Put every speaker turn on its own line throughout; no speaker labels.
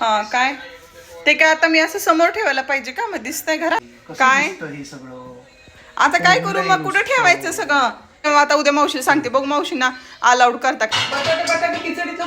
हा काय ते काय आता मी असं समोर ठेवायला पाहिजे का? मग दिसतंय घरात काय
हे सगळं
आता काय करू मग? कुठं ठेवायचं सगळं? आता उद्या मावशी सांगते बघ, मावशींना अलाउड करता बटाटे खिचडीचं.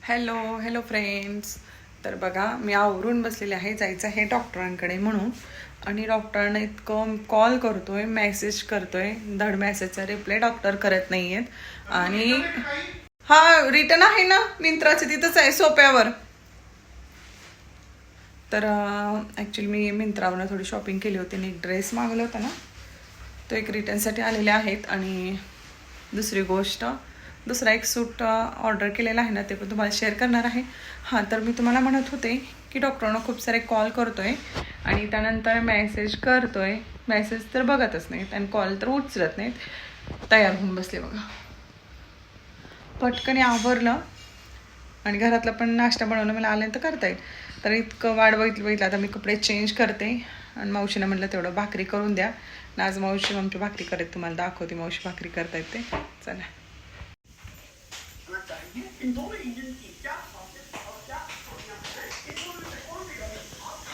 Hello hello friends. तर बघा मी आवरून बसलेले आहे, जायचं आहे डॉक्टरांकडे म्हणून. आणि डॉक्टरांना इतकं कॉल करतोय, मेसेज करतोय, धड मेसेजचा रिप्लाय डॉक्टर करत नाही आहेत. आणि हा रिटर्न आहे ना मिंत्राचे, तिथंच आहे सोप्यावर. तर ॲक्च्युली मी मिंत्रावरनं थोडी शॉपिंग केली होती आणि एक ड्रेस मागवला होता ना, तो एक रिटर्नसाठी आलेले आहेत. आणि दुसरी गोष्ट, दुसरा एक सूट ऑर्डर केलेला आहे ना, ते पण तुम्हाला शेअर करणार आहे. हां, तर मी तुम्हाला म्हणत होते की डॉक्टरांना खूप सारे कॉल करतो आहे आणि त्यानंतर मेसेज करतो आहे. मेसेज तर बघतच नाहीत आणि कॉल तर उचलत नाहीत. तयार होऊन बसले बघा, पटकन आवरलं आणि घरातला पण नाश्ता बनवलं, मला आल्यानंतर करता येईल. तर इतकं वाट बघितलं. आता मी कपडे चेंज करते आणि मावशीनं म्हटलं तेवढं भाकरी करून द्या. आणि आज मावशी आमची भाकरी करत, तुम्हाला दाखवते मावशी भाकरी करता येते. चला.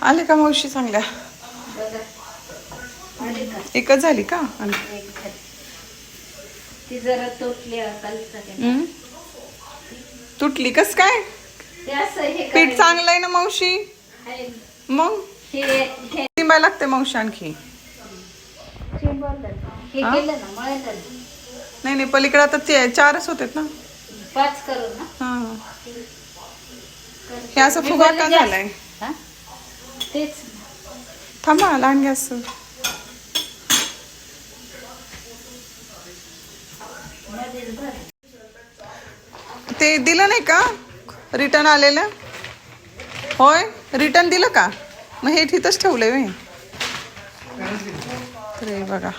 आले का मावशी? चांगल्या एकच झाली का?
ती जरा तुटली.
तुटली कस काय? पीठ चांगलं आहे ना मावशी. मग तिंबायला लागते मावशी आणखी. नाही नाही, पलीकडे आता 4च होते ना.
5 करू ना.
हा, हे असं फुगा का झालाय?
तेच
थांबा, लहान गॅस. ते दिलं नाही का रिटर्न आलेलं? होय, रिटर्न दिलं का? मग हे तिथंच ठेवलंय व्हय. तर हे बघा,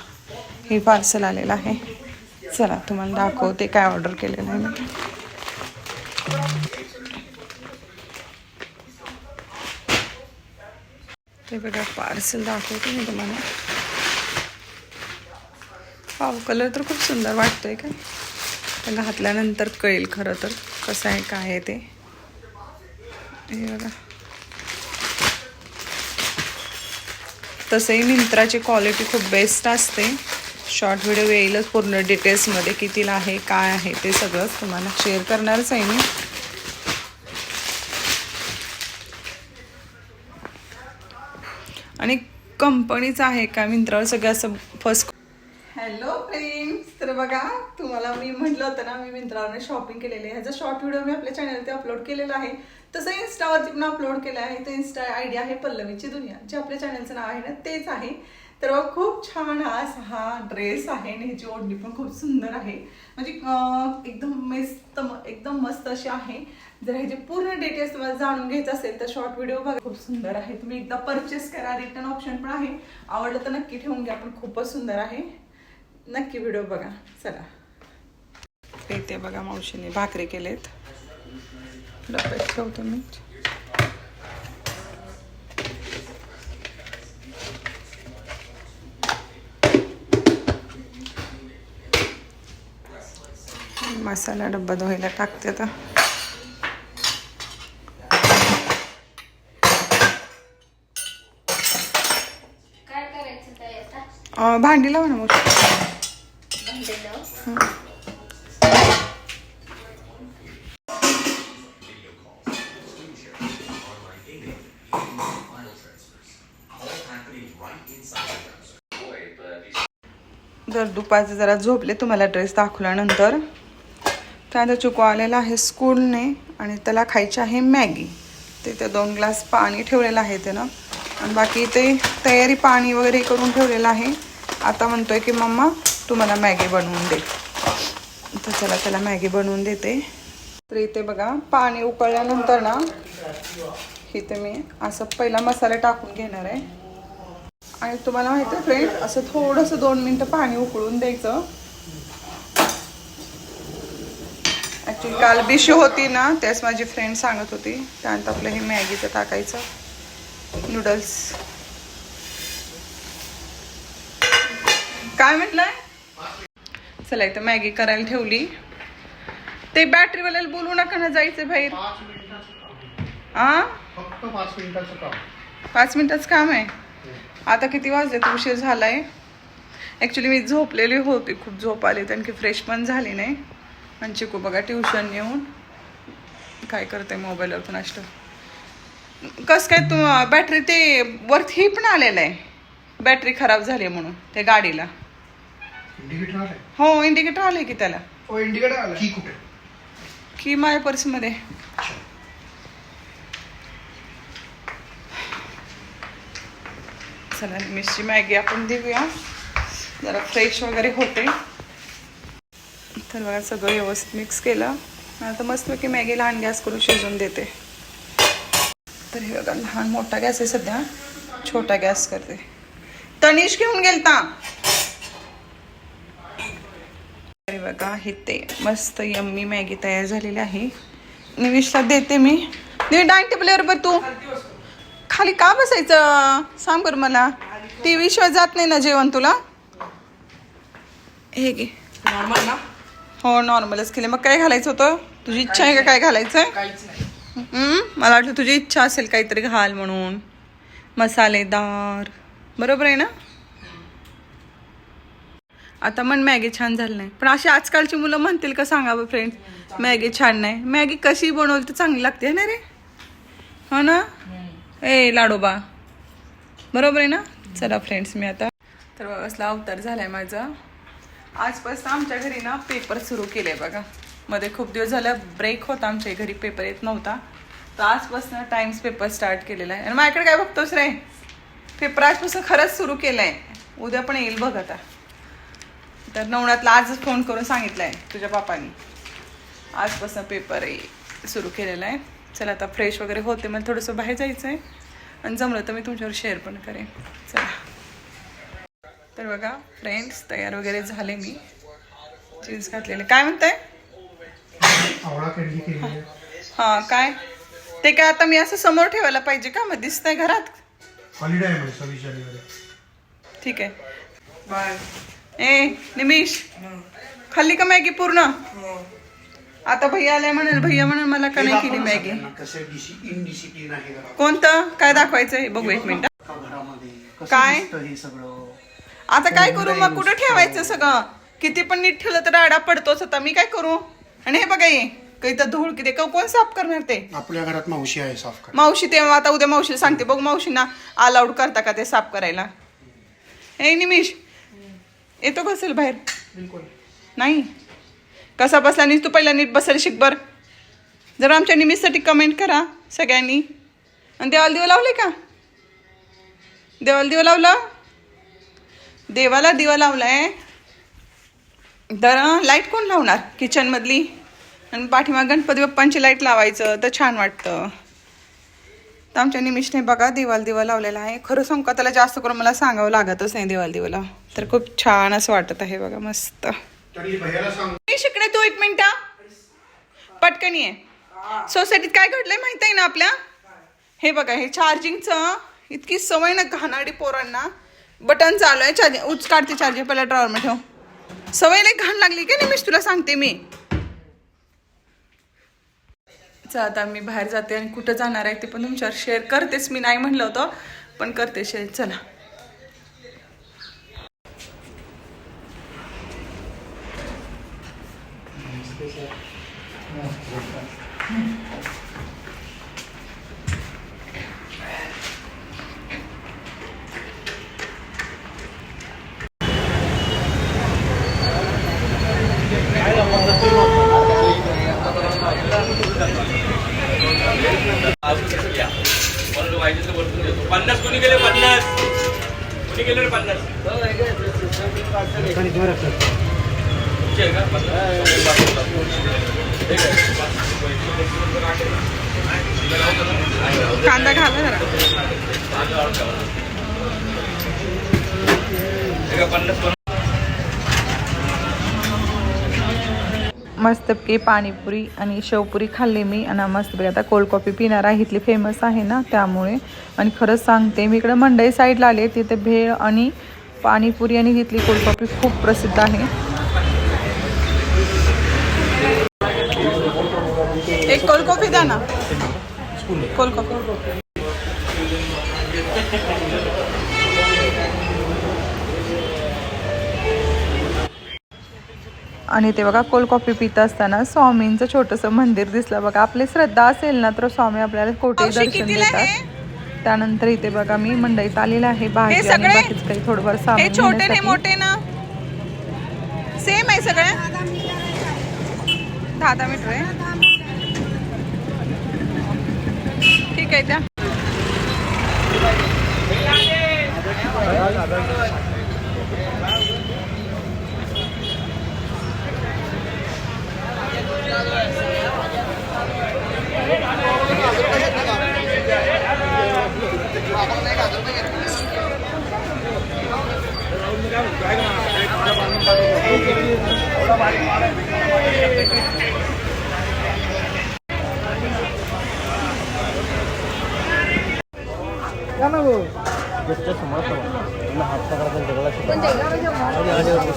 हे पार्सल आलेलं आहे. चला तुम्हाला दाखवते काय ऑर्डर केलेलं आहे मी. ते बघा पार्सल दाखवते मी तुम्हाला. वाव, कलर तर खूप सुंदर वाटतोय. काय घातल्यानंतर कळेल खरं तर कसं आहे काय आहे ते. हे बघा, तसंही मिंत्राची क्वालिटी खूप बेस्ट असते. शॉर्ट व्हिडिओ येईलच पूर्ण डिटेल्समध्ये, कितीला आहे काय आहे ते सगळंच तुम्हाला शेअर करणारच आहे मी. आणि कंपनीचं आहे का मिंत्रावर सगळं असं फर्स्ट. Hello friends. तर बघा, तुम्हाला मी म्हटलं होतं ना मी मिंत्रावरनं शॉपिंग केलेली आहे. ह्याचा शॉर्ट व्हिडिओ मी आपल्या चॅनलवरती अपलोड केलेला आहे. तसं इन्स्टावरती पण अपलोड केलं आहे. तर इन्स्टा आयडी आहे पल्लवीची दुनिया, जे आपल्या चॅनलचं नाव आहे ना तेच आहे. तर बघा, खूप छान हा ड्रेस आहे आणि ह्याची ओढणी पण खूप सुंदर आहे. म्हणजे एकदम मस्त अशी आहे. जर ह्याचे पूर्ण डिटेल्स तुम्हाला जाणून घ्यायचं असेल तर शॉर्ट व्हिडिओ बघा, खूप सुंदर आहे. तुम्ही एकदा परचेस करा, रिटर्न ऑप्शन पण आहे. आवडलं तर नक्की ठेवून घ्या, पण खूपच सुंदर आहे. नक्की व्हिडिओ बघा. चला. इथे बघा मावशीने भाकरी केलेत, डब्यात ठेवतो मी. मसाला डब्बा धुवायला टाकते आता.
काय करायचं ताई आता?
भांडी लावा ना मग. जर दुपारचं जरा झोपले, तुम्हाला ड्रेस दाखवल्यानंतर. त्यानंतर चुकू आलेला आहे स्कूलने आणि त्याला खायची आहे मॅगी. ते 2 ग्लास पाणी ठेवलेलं आहे त्यानं. आणि बाकी ते तयारी पाणी वगैरे करून ठेवलेलं आहे. आता म्हणतोय की मम्मा तू मला मॅगी बनवून दे. तर चला त्याला मॅगी बनवून देते. तर इथे बघा, पाणी उकळल्यानंतर ना इथे मी असं पहिला मसाला टाकून घेणार आहे. आणि तुम्हाला माहिती आहे फ्रेंड, असं थोडंसं 2 मिनटं पाणी उकळून द्यायचं. ॲक्च्युली काल बिशू होती ना, त्याच माझी फ्रेंड सांगत होती. त्यानंतर आपलं हे मॅगीचं टाकायचं, नूडल्स. काय म्हटलंय? चला, इथं मॅगी करायला ठेवली. ते बॅटरीवाल्याला बोलू नका ना, जायचं बाहेर.
5 मिनिटाचं काम.
आ
फक्त 5 मिनिटाचं काम.
5 मिनिटाचं काम आहे. आता किती वाजले, उशीर झालाय. ॲक्च्युली मी झोपलेली होती, खूप झोप आली, आणखी फ्रेश पण झाली नाही. आणि चिकू बघा ट्युशन येऊन काय करते मोबाईलवर पण असतं. कसं काय तू बॅटरी ते वरती हे पण आलेलं आहे, बॅटरी खराब झाली म्हणून त्या गाडीला.
इंडिकेटर आलंय?
हो इंडिकेटर आलंय की त्याला.
हो इंडिकेटर आलं. की कुठे?
की माझ्या पर्समध्ये. चला मिरची मॅगी आपण देऊया, जरा फ्रेश वगैरे होते. तर बघा सगळं व्यवस्थित मिक्स केलं. आता मस्तपैकी मॅगी लहान गॅस करून शिजवून देते. तर हे बघा लहान मोठा गॅस आहे सध्या, छोटा गॅस करते. तनिष घेऊन गेलता. अरे बघा हे ते मस्त यम्मी मॅगी तयार झालेली आहे. निविशला देते मी. डायनिंग टेबलवर बरं तू खाली का बसायचं सांग बरं मला. टीव्ही शिवाय जात नाही ना जेवण तुला. हे घे.
नॉर्मल ना?
हो नॉर्मलच केले. मग काय घालायचं होतं, तुझी इच्छा आहे का काय घालायचं?
काहीच नाही.
मला वाटलं तुझी इच्छा असेल काहीतरी घाल म्हणून, मसालेदार. बरोबर आहे ना. आता मन मॅगी छान झालं नाही, पण अशी आजकालची मुलं म्हणतील का सांगा बरं फ्रेंड, मॅगी छान नाही. मॅगी कशी बनवली तर चांगली लागते ना रे, हो ना. ए लाडोबा बरोबर आहे ना. चला फ्रेंड्स मी आता तर असला अवतार झालाय माझा. आजपासून आमच्या घरी ना पेपर सुरू केले बघा. मध्ये खूप दिवस झालं ब्रेक होता, आमच्या घरी पेपर येत नव्हता. तर आजपासून टाइम्स पेपर स्टार्ट केलेला आहे. आणि माझ्याकडे काय बघतोस रे, पेपर आजपासून खरंच सुरू केलंय. उद्या पण येईल बघ आता. तर नवनाथला आजच फोन करून सांगितलंय तुझ्या बापानी, आजपासून पेपर सुरू केलेला आहे. चला आता फ्रेश वगैरे होते, मला थोडंसं बाहेर जायचं आहे आणि जमलं तर मी तुमच्यावर शेअर पण करेन. चला तर बघा फ्रेंड्स तयार वगैरे झाले. मी जीन्स घातलेले. काय म्हणताय?
आवळा कॅन्डी केली.
हां काय ते काय आता मी असं समोर ठेवायला पाहिजे का, मग दिसतंय घरात.
हॉलिडे आहे म्हणजे 26 जानेवारी.
ठीक आहे बाय. ए निमिष खाल्ली का मॅगी पूर्ण? आता भैया आलाय म्हणाल, भैया म्हणाल मला का नाही केली मॅगी.
कसं इनडिसिप्लिन आहे घरात.
कोणतं काय दाखवायचंय बघू एक मिनिट.
घरामध्ये कसं
काय?
दिसतं हे सगळं.
आता काय करू मग, कुठं ठेवायचं सगळं. किती पण नीट ठेवलं तर राडा पडतोच. आता मी काय करू. आणि हे बघा ये काही तर धूळ किती कोण साफ करणार ते.
आपल्या घरात मावशी आहे साफ कर.
मावशी ते आता उद्या मावशीला सांगते बघ, मावशींना अलाउड करता का ते साफ करायला. हे निमिष येतो बसेल बाहेर.
बिलकुल
नाही कसा बसला नाही तू, पहिला नीट बसेल शिक बर. जर आमच्या निमिषसाठी कमेंट करा सगळ्यांनी. आणि देवाला दिवा लावले का? देवाला दिवा लावला, देवाला दिवा लावलाय. तर लाईट कोण लावणार किचन मधली, आणि पाठीमाग गणपती बाप्पांची लाईट लावायचं तर छान वाटतं. तर आमच्या निमिषने बघा देवाला दिवा लावलेला आहे. खरं सांगू का त्याला जास्त करून मला सांगावं लागतच नाही देवाला दिवा लाव, तर खूप छान असं वाटत आहे बघा मस्त.
तरी भैयाला सांग.
शिकणे तू एक मिनिट पटकन ये. सोसायटीत काय घडलंय माहित आहे ना आपल्या. हे बघा हे चार्जिंगचं इतकी सवय ना घाणाडी पोरांना. बटन चालू आहे चार्जिंग, उच काढते चार्जिंग पहिला ड्रॉवर मध्ये ठेव. सवय लई घाण लागली का निमिष तुला सांगते मी. चला आता मी बाहेर जाते आणि कुठं जाणार आहे ते पण तुमच्यावर शेअर करतेच. मी नाही म्हणलं होतं पण करते शेअर. चला
पन्नास कोणी गेले 50 कोणी गेले 50
कांदा घाला जरा.
50
मस्तपैकी पाणीपुरी आणि शेवपुरी खाल्ली मी. आणि मस्तपैकी आता कोल्ड कॉफी पिणार आहे. इथली फेमस आहे ना त्यामुळे. आणि खरंच सांगते मी इकडे मंडई साईडला आले, तिथे भेळ आणि पाणीपुरी आणि इथली कोल्ड कॉफी खूप प्रसिद्ध आहे. एक कोल्ड कॉफी द्या ना. Cold coffee. आणि ते बघा कोल्ड कॉफी पित असताना स्वामींचं छोटंसं मंदिर दिसलं बघा. आपली श्रद्धा असेल ना तर स्वामी आपल्याला कोठे दर्शन देतात. त्यानंतर इथे बघा मी मंडईत आलेला आहे. भाजी आणि बाकीच काही थोडंफार सामान छोटे ने मोठे ना सेम आहे सगळे. 10 मीटर आहे. ठीक आहे त्या.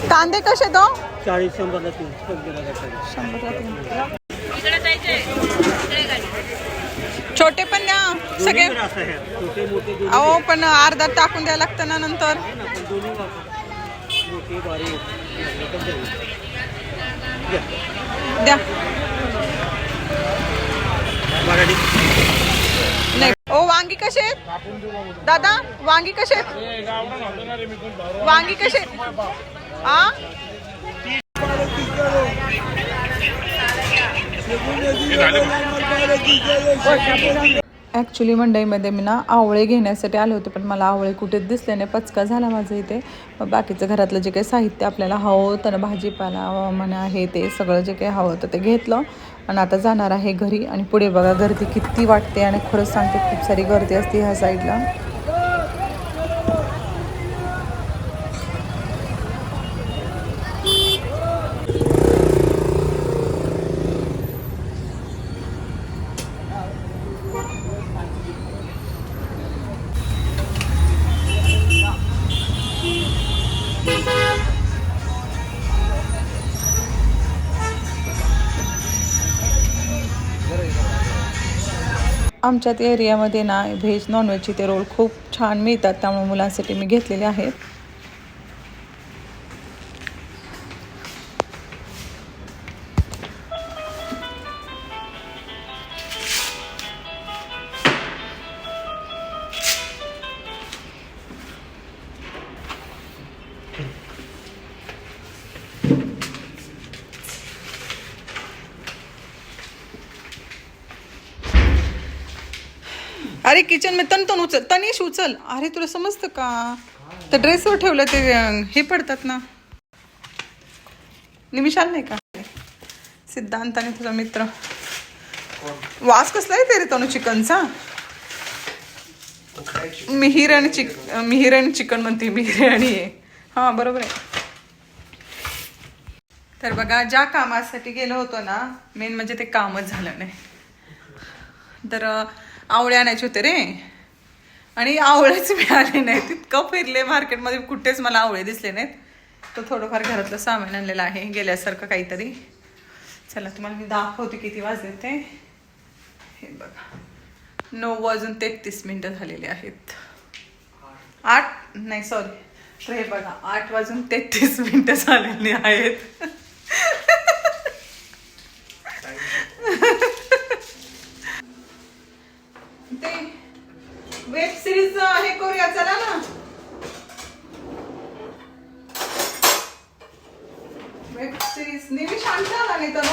कांदे कसे तो
40 100
छोटे पण द्या सगळे. अहो पण अर्धा टाकून द्यायला लागतं ना नंतर. द्या नाही. ओ वांगी कसे आहेत दादा? वांगी कसे आहेत? वांगी कसे आहेत? आ ॲक्च्युली मंडईमध्ये मी ना आवळे घेण्यासाठी आले होते पण मला आवळे कुठेच दिसले नाही. पचका झाला माझं इथे. मग बाकीचं घरातलं जे काही साहित्य आपल्याला हवं होतं ना भाजीपाला म्हणा हे ते सगळं जे काही हवं होतं ते घेतलं आणि आता जाणार आहे घरी. आणि पुढे बघा गर्दी किती वाटते आणि खरंच सांगते खूप सारी गर्दी असते ह्या साईडला. आमच्यात एरियामध्ये ना व्हेज नॉनव्हेजचे ते रोल खूप छान मिळतात. त्यामुळे मुलांसाठी मी घेतलेले आहेत. अरे किचन में तन उचल. तनिष उचल. अरे तुला समजतं का? तर ड्रेसवर ठेवलं ते हे पडतात ना. निमिषाल नाही का सिद्धांत आणि तुझा मित्र. वास कसला आहे ते रे तनु चिकनचा? मिहीर आणि चिकन म्हणते. मिहीर आणि हां बरोबर आहे. तर बघा ज्या कामासाठी गेलो होतो ना मेन म्हणजे ते कामच झालं नाही. तर आवळे आणायचे होते रे आणि आवळेच मिळाले नाहीत. इतकं फिरले मार्केटमध्ये कुठेच मला आवळे दिसले नाहीत. तर थोडंफार घरातलं सामान आणलेलं आहे गेल्यासारखं काहीतरी. चला तुम्हाला मी दाखवते किती वाजले ते. हे बघा 9:33 झालेले आहेत. 8 नाही सॉरी. तर हे बघा 8:33 झालेली आहेत. ते वेब सिरीज हे करूया चला ना. वेब सिरीज नेहमी शांत आला नाही तर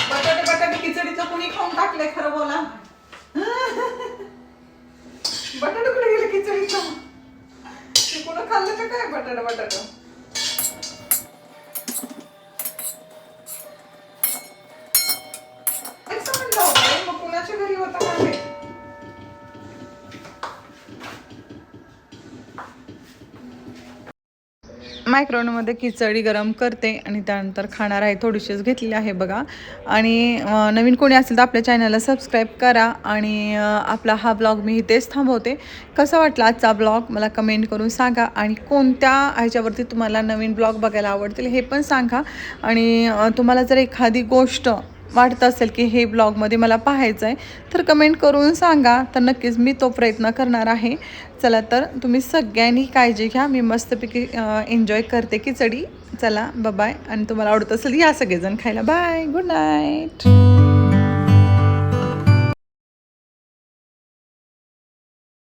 बटाटे खिचडीचं कुणी खाऊन टाकले खरं बोला. बटाटे कुठे गेले खिचडीचं? ते कोण खाल्लं का काय बटाटा? मग कुणाच्या घरी होता का? मायक्रोवेव्हमध्ये खिचडी गरम करते आणि त्यानंतर खाणार आहे. थोडीशीच घेतलेली आहे बघा. आणि नवीन कोणी असेल तर आपल्या चॅनलला सबस्क्राईब करा. आणि आपला हा ब्लॉग मी इथेच थांबवते. कसा वाटला आजचा ब्लॉग मला कमेंट करून सांगा. आणि कोणत्या ह्याच्यावरती तुम्हाला नवीन ब्लॉग बघायला आवडतील हे पण सांगा. आणि तुम्हाला जर एखादी गोष्ट वाटत असेल की हे ब्लॉगमध्ये मला पाहायचं आहे तर कमेंट करून सांगा. तर नक्कीच मी तो प्रयत्न करणार आहे. चला तर तुम्ही सगळ्यांनी काळजी घ्या. मी मस्तपैकी एन्जॉय करते खिचडी. चला बाय. आणि तुम्हाला आवडत असेल या सगळेजण खायला. बाय. Good night.